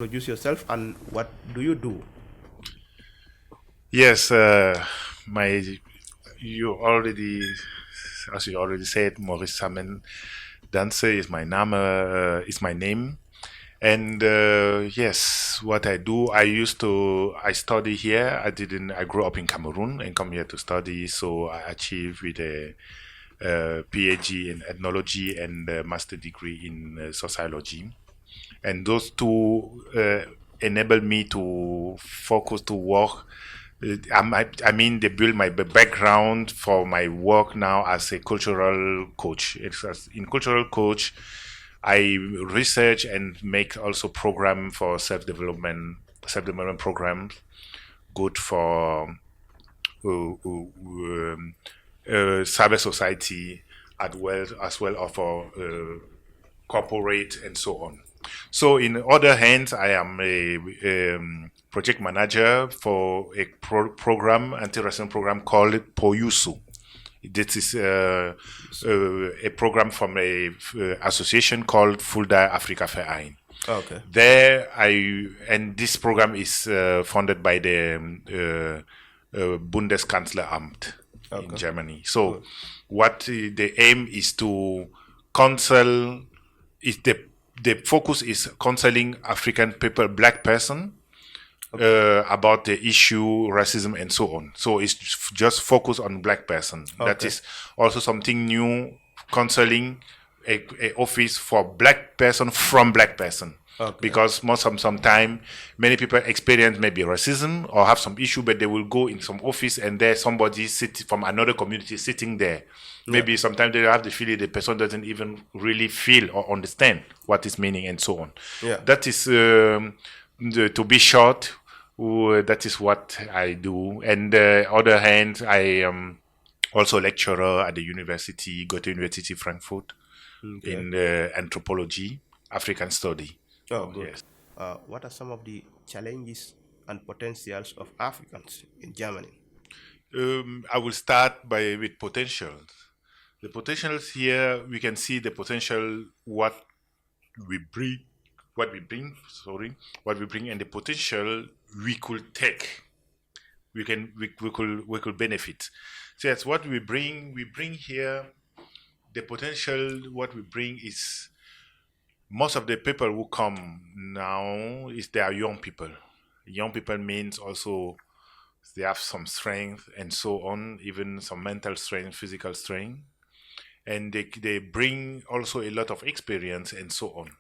Introduce yourself and what do you do? Yes, my you already, as you already said, Maurice Samen Danse is my name, and yes, what I do, I study here. I grew up in Cameroon and come here to study, so I achieved with a PhD in ethnology and a master degree in sociology, and those two enable me to focus to work. I mean, they build my background for my work now as a cultural coach. In cultural coach, I research and make also program for self development programs, good for cyber society as well as for corporate and so on. So, in other hands, I am a project manager for a program, anti-racism program called POYUSU. This is a program from a association called Fulda Afrika Verein. Okay. And this program is funded by the Bundeskanzleramt in Okay. Germany. So, Good. the aim is to counsel. Is the focus is counseling African people, black person, about the issue racism and so on. So it's just focus on black person. That Okay. is also something new. Counseling a office for black person from black person, Okay. because sometime many people experience maybe racism or have some issue, but they will go in some office and there's somebody from another community sitting there. Yeah. Maybe sometimes they have the feeling the person doesn't even really feel or understand what is meaning and so on. Yeah. That is to be short. That is what I do. And other hand, I am also lecturer at the university, Goethe University Frankfurt, Okay. in anthropology, African study. Oh, good. Yes. What are some of the challenges and potentials of Africans in Germany? I will start with potentials. The potentials here, we can see the potential we bring, what we bring, and the potential we could take. We could benefit. So that's what we bring. We bring here the potential. What we bring is most of the people who come now is they are young people. Young people means also they have some strength and so on, even some mental strength, physical strength, and they bring also a lot of experience and so on.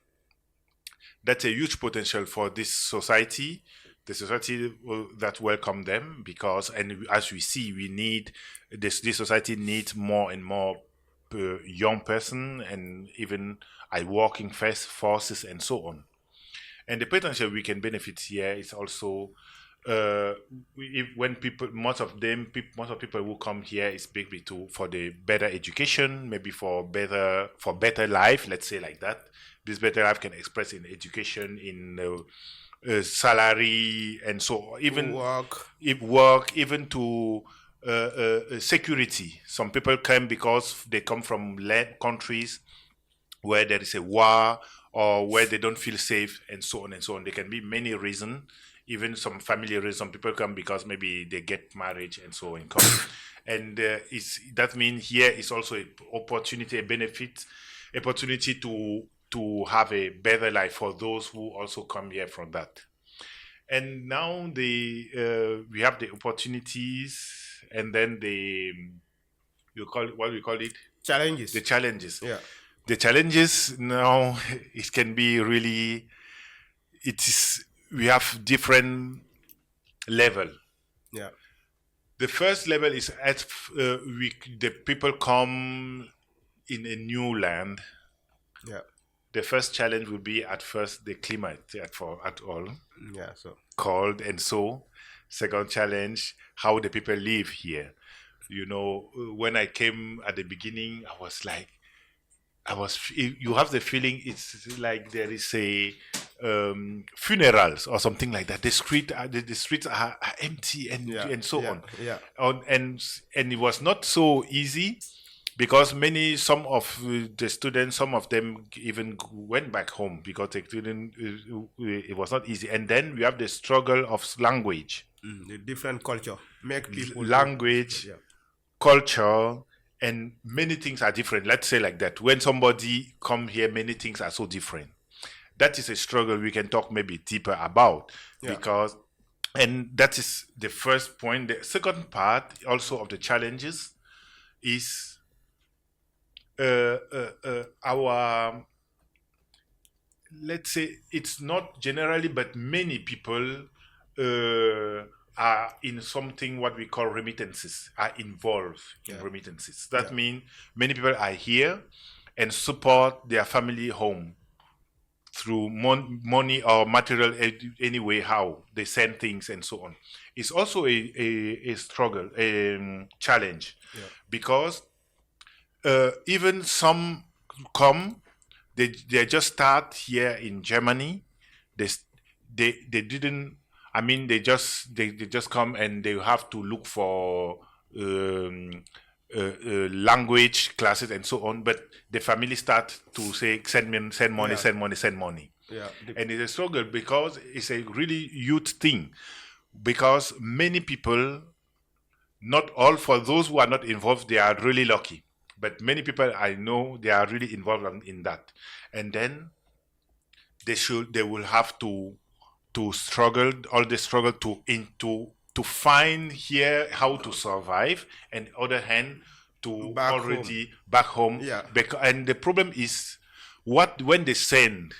That's a huge potential for this society, the society that welcome them, because, and as we see, we need this society needs more and more young person, and even working forces and so on. And the potential we can benefit here is also when people, most of people who come here is maybe to for the better education, maybe for better life, let's say like that. This better life can express in education, in salary, and so even Work. if work, even to security. Some people come because they come from countries where there is a war or where they don't feel safe and so on and so on. There can be many reasons, even some family reasons. Some people come because maybe they get married and so on. Come. And that means here is also an opportunity, a benefit, opportunity to have a better life for those who also come here from that. And now we have the opportunities, and then you call what we call it, the Challenges. challenges. Yeah. The challenges now, it can be really, it is, we have different level. Yeah. The first level is the people come in a new land. Yeah. The first challenge will be at first the climate at all, Yeah. So. cold and so. Second challenge, how the people live here. When I came at the beginning, I was like, you have the feeling it's like there is a funerals or something like that. The streets are empty and Yeah. and so Yeah. on. Yeah. And it was not so easy, because some of the students, some of them even went back home because they didn't. It was not easy, and then we have the struggle of language, The different culture make people language, yeah. culture, and many things are different. Let's say like that. When somebody come here, many things are so different. That is a struggle we can talk maybe deeper about, Yeah. because, and that is the first point. The second part also of the challenges is our, let's say, it's not generally, but many people are in something what we call remittances, are involved in remittances. That means many people are here and support their family home through money or material, anyway, how they send things and so on. It's also a struggle, a challenge, because even some come, they just start here in Germany. They didn't. I mean, they just come and they have to look for language classes and so on. But the family start to say, send money, send money, send money. Yeah. And it's a struggle because it's a really huge thing. Because many people, not all, for those who are not involved, they are really lucky. But many people I know, they are really involved in that. And then they will have to struggle, all the struggle to find here how to survive, and other hand to back home. Yeah. And the problem is, when they send,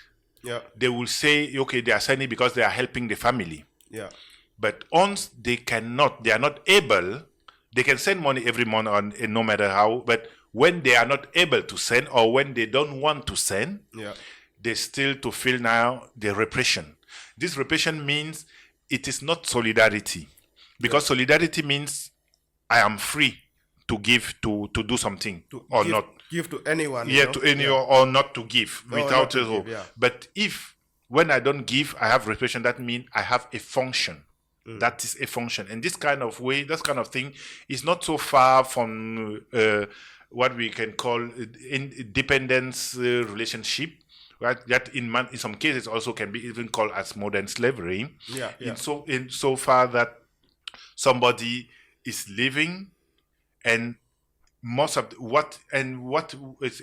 they will say, okay, they are sending because they are helping the family. Yeah. But once they are not able, they can send money every month on no matter how, but when they are not able to send, or when they don't want to send, they still to feel now the repression. This repression means it is not solidarity, because solidarity means I am free to give, to do something, or not give to anyone. To anyone, or not to give without a hope. But if when I don't give, I have repression, that means I have a function. That is a function, and this kind of way, this kind of thing, is not so far from what we can call independence relationship. Right? That in some cases also can be even called as modern slavery. In so far that somebody is living, and most of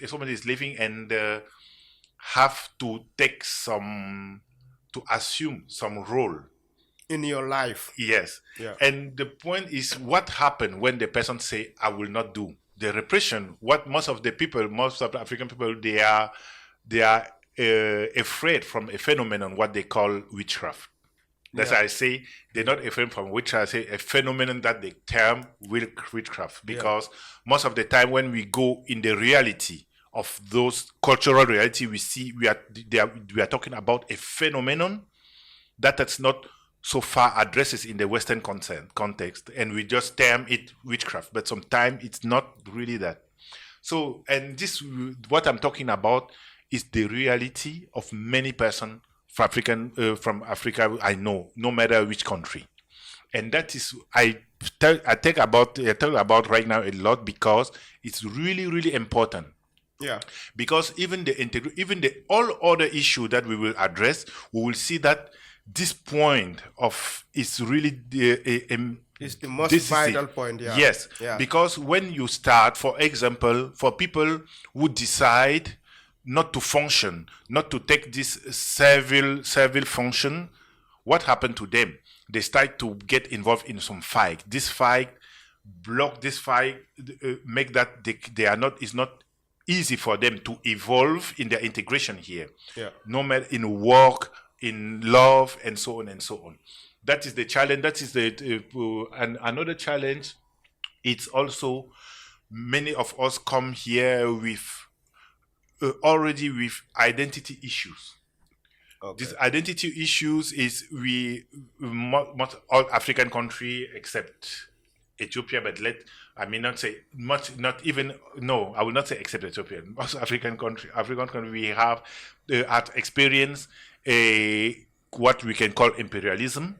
somebody is living and have to assume some role in your life. Yes. And the point is, what happened when the person say, I will not do? The repression, what most of the African people, they are afraid from a phenomenon, what they call witchcraft. That's why I say they're not afraid from witchcraft. I say a phenomenon that they term witchcraft, because most of the time when we go in the reality of those cultural reality, we see we are talking about a phenomenon that's not so far addresses in the Western context, and we just term it witchcraft, but sometimes it's not really that. So, and this, what I'm talking about, is the reality of many persons from Africa I know, no matter which country. And that is, I talk about right now a lot, because it's really, really important. Because even the all other issue that we will address, we will see that this point is really it's the most vital point. Yes. Because when you start, for example, for people who decide not to function, not to take this servile function, what happened to them? They start to get involved in some fight. This fight, make that they are not. It's not easy for them to evolve in their integration here. No matter in work, in love, and so on and so on. That is the challenge. That is and another challenge. It's also, many of us come here with already with identity issues. These identity issues is all African country except Ethiopia, but I will not say except Ethiopia. Most African country, we have experience what we can call imperialism.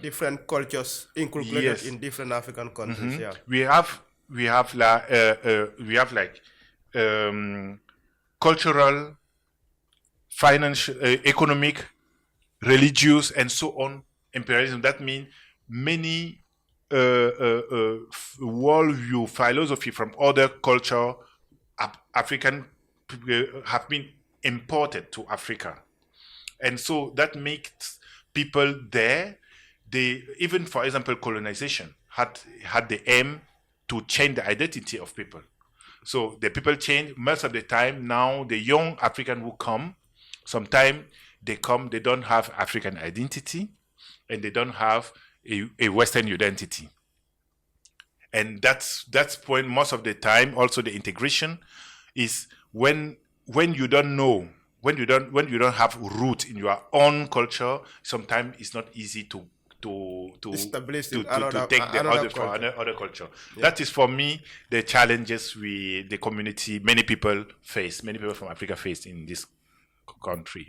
Different cultures incorporated in different African countries. We have we have like cultural, financial, economic, religious, and so on imperialism. That means many worldview philosophy from other culture, African have been imported to Africa, and so that makes people there. They even, for example, colonization had the aim to change the identity of people. So the people change most of the time. Now the young African who come, sometimes they come, they don't have African identity, and they don't have a Western identity. And that's point most of the time. Also, the integration is when you don't know, when you don't have root in your own culture. Sometimes it's not easy to establish take another the other for culture. other culture. Yeah. That is for me the challenges the community, many people from Africa face in this country.